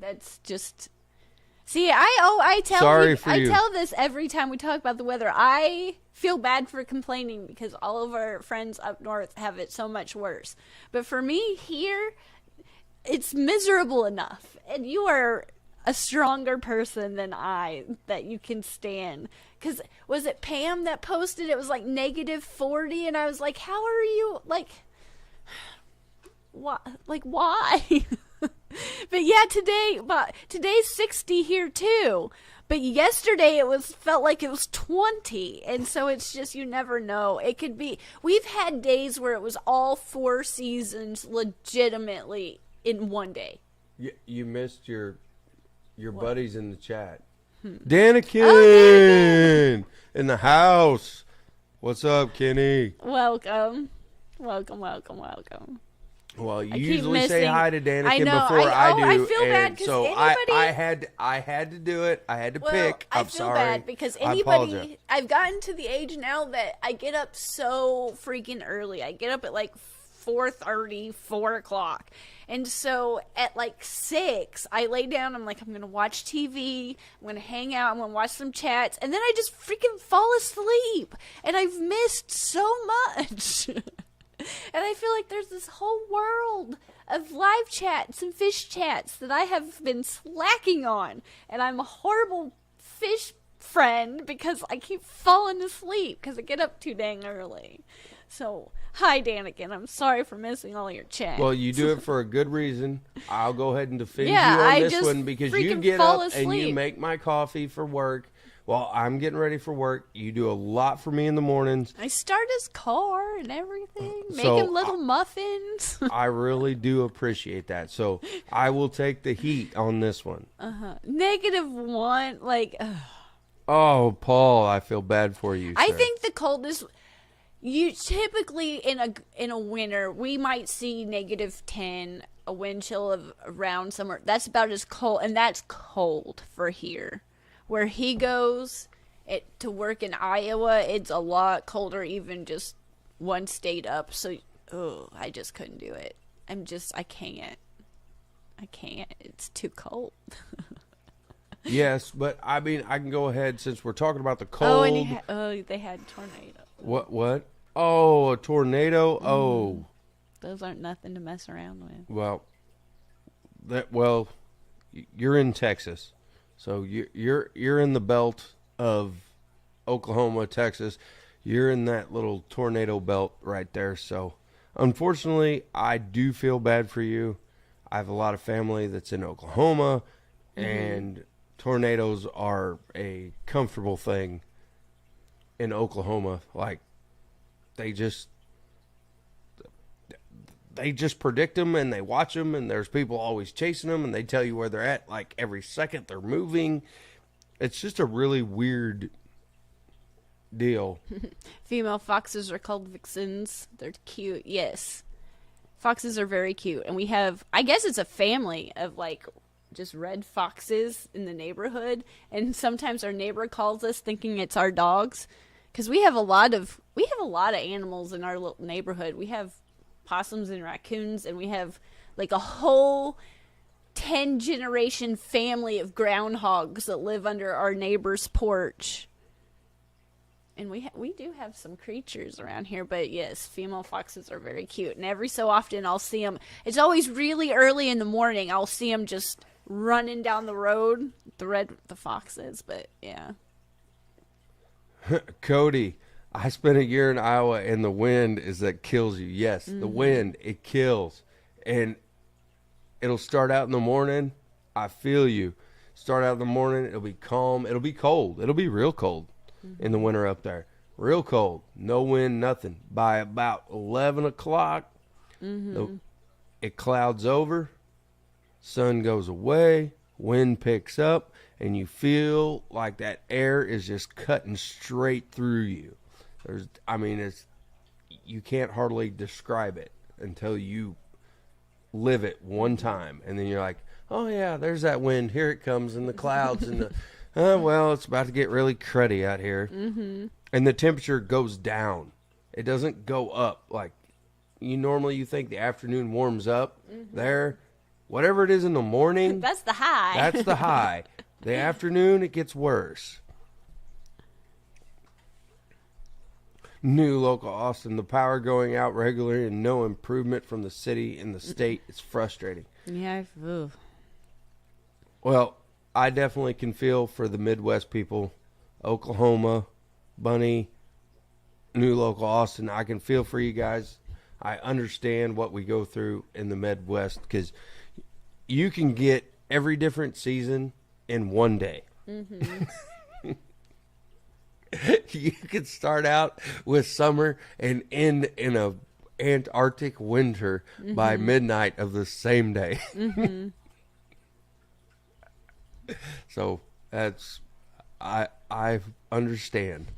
That's just. See, I tell this every time we talk about the weather. I feel bad for complaining because all of our friends up north have it so much worse. But for me here, it's miserable enough. And you are a stronger person than I that you can stand. Because was it Pam that posted it was like negative 40? And I was like, how are you, like, why? But yeah, today's 60 here too. But yesterday felt like it was 20. And so it's just, you never know. It could be, we've had days where it was all 4 seasons legitimately in one day. You missed your buddies in the chat. Danikin in the house. What's up, Kenny? Welcome. Well, you usually say hi to Danikin I know, before I do. I feel bad because so anybody... I had to do it. I had to pick. I I'm feel sorry. bad because anybody... I've gotten to the age now that I get up so freaking early. I get up at like 4:30, 4 o'clock. And so at like 6, I lay down. I'm like, I'm going to watch TV. I'm going to hang out. I'm going to watch some chats. And then I just freaking fall asleep. And I've missed so much. And I feel like there's this whole world of live chats and fish chats that I have been slacking on. And I'm a horrible fish friend because I keep falling asleep because I get up too dang early. So, hi, Danikin. I'm sorry for missing all your chats. Well, you do it for a good reason. I'll go ahead and defend you Yeah, on I this just one because you freaking get fall up and you asleep. make my coffee for work while I'm getting ready for work. You do a lot for me in the mornings. I start his car and everything, make So, him little muffins. I really do appreciate that. So I will take the heat on this one. -1, like... Oh, Paul, I feel bad for you. I sir. think the coldest... You typically in a winter we might see -10 a wind chill of around somewhere. That's about as cold, and that's cold for here. Where he goes to work in Iowa, it's a lot colder, even just one state up. So, I just couldn't do it. I can't. I can't. It's too cold. Yes, but I mean, I can go ahead since we're talking about the cold. Oh, and they had tornado. What? Oh, a tornado. Oh, Those aren't nothing to mess around with. well, you're in Texas, so you're in the belt of Oklahoma, Texas. You're in that little tornado belt right there. So, unfortunately, I do feel bad for you. I have a lot of family that's in Oklahoma, and tornadoes are a comfortable thing in Oklahoma. Like, they just predict them and they watch them, and there's people always chasing them, and they tell you where they're at like every second they're moving. It's just a really weird deal. Female foxes are called vixens. They're cute. Yes. Foxes are very cute. And we have, I guess it's a family of like just red foxes in the neighborhood. And sometimes our neighbor calls us thinking it's our dogs. Because we have a lot of animals in our little neighborhood. We have possums and raccoons, and we have like a whole 10-generation family of groundhogs that live under our neighbor's porch. And we do have some creatures around here, but yes, female foxes are very cute. And every so often I'll see them. It's always really early in the morning. I'll see them just running down the road, the foxes, but yeah. Cody, I spent a year in Iowa, and the wind is that kills you. Yes, the wind, it kills. And it'll start out in the morning. I feel you. Start out in the morning, it'll be calm. It'll be cold. It'll be real cold in the winter up there. Real cold. No wind, nothing. By about 11 o'clock, it clouds over. Sun goes away. Wind picks up. And you feel like that air is just cutting straight through you. You can't hardly describe it until you live it one time. And then you're like, oh yeah, there's that wind. Here it comes in the clouds. And well, it's about to get really cruddy out here. And the temperature goes down. It doesn't go up. Like, you think the afternoon warms up there. Whatever it is in the morning. That's the high. That's the high. The afternoon, it gets worse. New local Austin, the power going out regularly and no improvement from the city and the state. It's frustrating. Yeah. Well, I definitely can feel for the Midwest people. Oklahoma, Bunny, new local Austin. I can feel for you guys. I understand what we go through in the Midwest, because you can get every different season in one day. You could start out with summer and end in a Antarctic winter by midnight of the same day. So that's, I understand.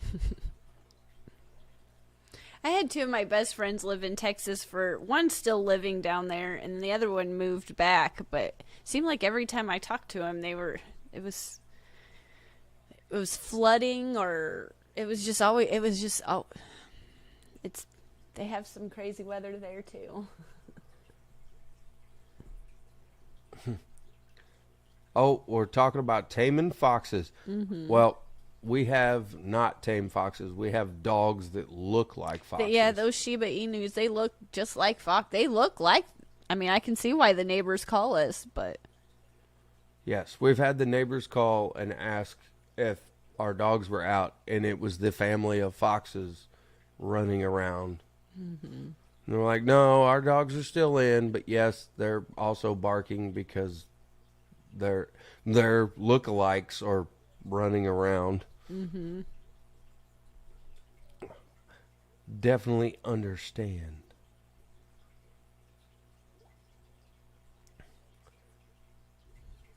I had two of my best friends live in Texas. One still living down there, and the other one moved back. But it seemed like every time I talked to them, it was flooding, or they have some crazy weather there too. Oh, we're talking about taming foxes. Well, we have not tamed foxes. We have dogs that look like foxes. Yeah, those Shiba Inus, they look just like fox. They look like, I can see why the neighbors call us, but. Yes, we've had the neighbors call and ask if our dogs were out, and it was the family of foxes running around. And they're like, no, our dogs are still in, but yes, they're also barking because their lookalikes are running around. Definitely understand.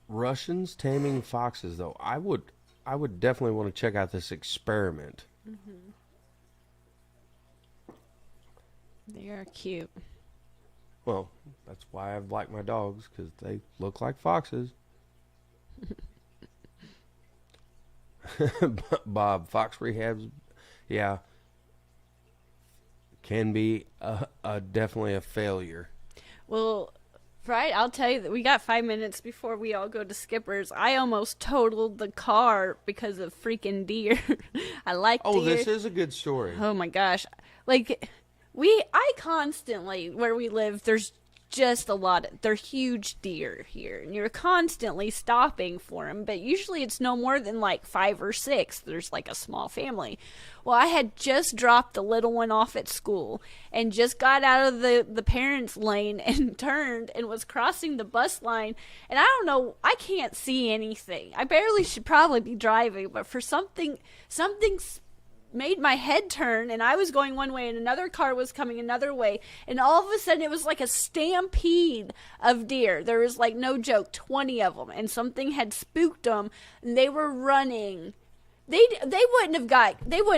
Russians taming foxes, though. I would definitely want to check out this experiment. They are cute. Well, that's why I like my dogs, because they look like foxes. Bob, fox rehabs, yeah, can be definitely a failure. Well, right, I'll tell you that we got 5 minutes before we all go to Skipper's. I almost totaled the car because of freaking deer. I like deer. Oh, this is a good story. Oh my gosh. Like, I constantly, where we live, there's just they're huge deer here, and you're constantly stopping for them, but usually it's no more than like 5 or 6. There's like a small family. Well, I had just dropped the little one off at school and just got out of the parents' lane and turned and was crossing the bus line, and I don't know, I can't see anything. I barely should probably be driving, but for something made my head turn, and I was going one way and another car was coming another way, and all of a sudden it was like a stampede of deer. There was, like, no joke, 20 of them, and something had spooked them, and they were running. They wouldn't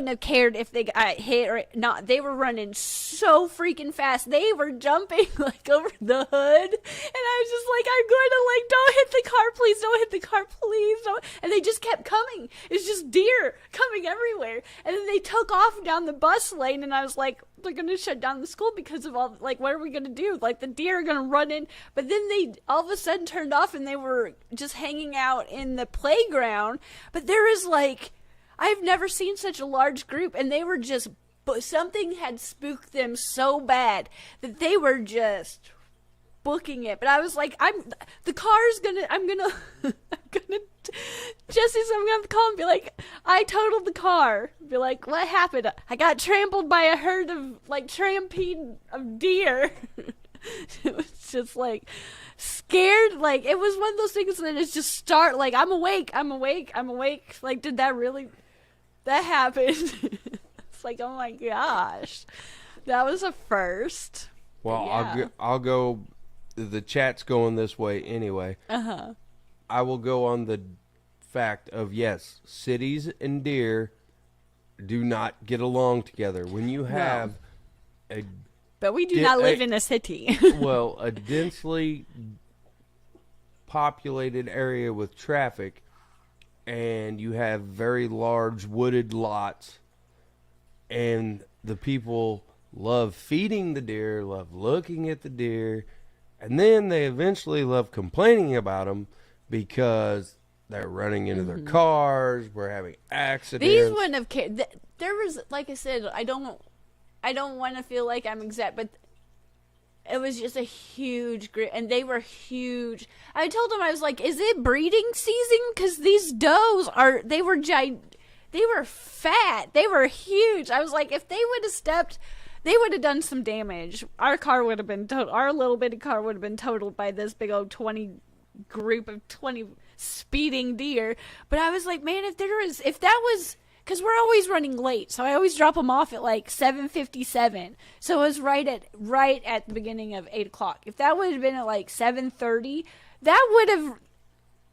have cared if they got hit or not. They were running so freaking fast. They were jumping like over the hood, and I was just like, I'm going to, like, don't hit the car, please, don't hit the car, please, don't. And they just kept coming. It's just deer coming everywhere. And then they took off down the bus lane, and I was like, they're going to shut down the school because of all, like, what are we going to do? Like, the deer are going to run in. But then they all of a sudden turned off, and they were just hanging out in the playground. But there is, like, I've never seen such a large group, and they were just, something had spooked them so bad that they were just booking it. But I was like, Jesse said I'm gonna call and be like, I totaled the car. Be like, what happened? I got trampled by a herd of, like, trampede of deer. It was just like scared, like, it was one of those things that is just like, I'm awake. Like, did that really, that happened? It's like, oh my gosh, that was a first. Well, yeah. I'll go, the chat's going this way anyway. I will go on the fact of, yes, cities and deer do not get along together. When you have but we do not live in a city. Well, a densely populated area with traffic, and you have very large wooded lots, and the people love feeding the deer, love looking at the deer, and then they eventually love complaining about them because they're running into their cars, we're having accidents. These wouldn't have cared. There was, like I said, I don't want to feel like I'm exact, but it was just a huge group, and they were huge. I told them, I was like, is it breeding season? Because these does they were fat. They were huge. I was like, if they would have stepped, they would have done some damage. Our car would have been our little bitty car would have been totaled by this big old 20 group of 20 speeding deer. But I was like, man, if that was, because we're always running late, so I always drop them off at like 7:57. So it was right at the beginning of 8 o'clock. If that would have been at like 7:30, that would have,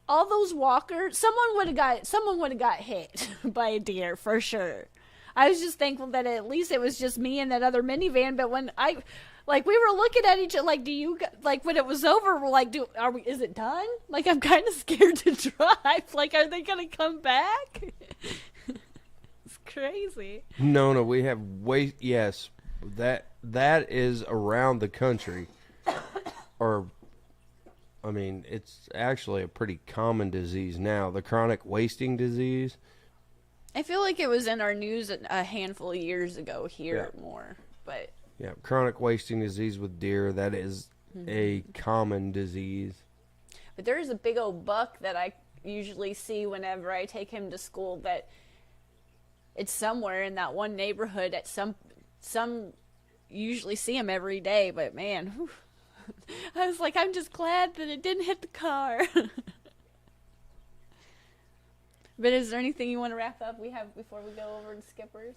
all those walkers, someone would have got hit by a deer for sure. I was just thankful that at least it was just me and that other minivan. But when we were looking at each other, like, when it was over, we're like, is it done? Like, I'm kind of scared to drive. Like, are they going to come back? It's crazy. No, we have yes, that is around the country. Or, I mean, it's actually a pretty common disease now, the chronic wasting disease. I feel like it was in our news a handful of years ago here more, but yeah, chronic wasting disease with deer, that is a common disease. But there is a big old buck that I usually see whenever I take him to school, that it's somewhere in that one neighborhood at some usually see him every day, but man, whew, I was like, I'm just glad that it didn't hit the car. But is there anything you want to wrap up we have before we go over to Skipper's?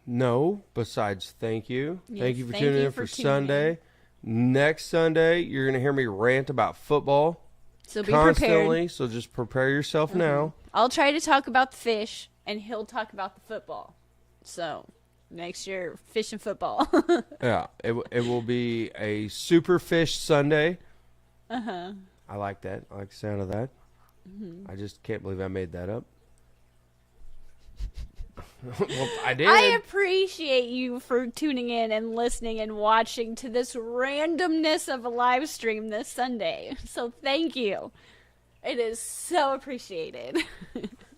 No, besides thank you. Yes, thank you for tuning in for Sunday. Next Sunday, you're going to hear me rant about football. So be constantly, prepared. So just prepare yourself now. I'll try to talk about the fish, and he'll talk about the football. So Next year, fishing football. Yeah, it will be a Super Fish Sunday. I like that. I like the sound of that. I just can't believe I made that up. Well, I did. I appreciate you for tuning in and listening and watching to this randomness of a live stream this Sunday. So thank you. It is so appreciated.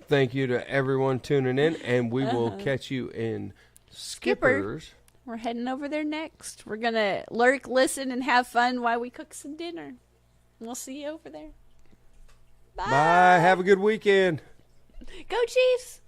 Thank you to everyone tuning in, and we will catch you in Skippers. We're heading over there next. We're going to lurk, listen, and have fun while we cook some dinner. We'll see you over there. Bye. Bye. Have a good weekend. Go Chiefs.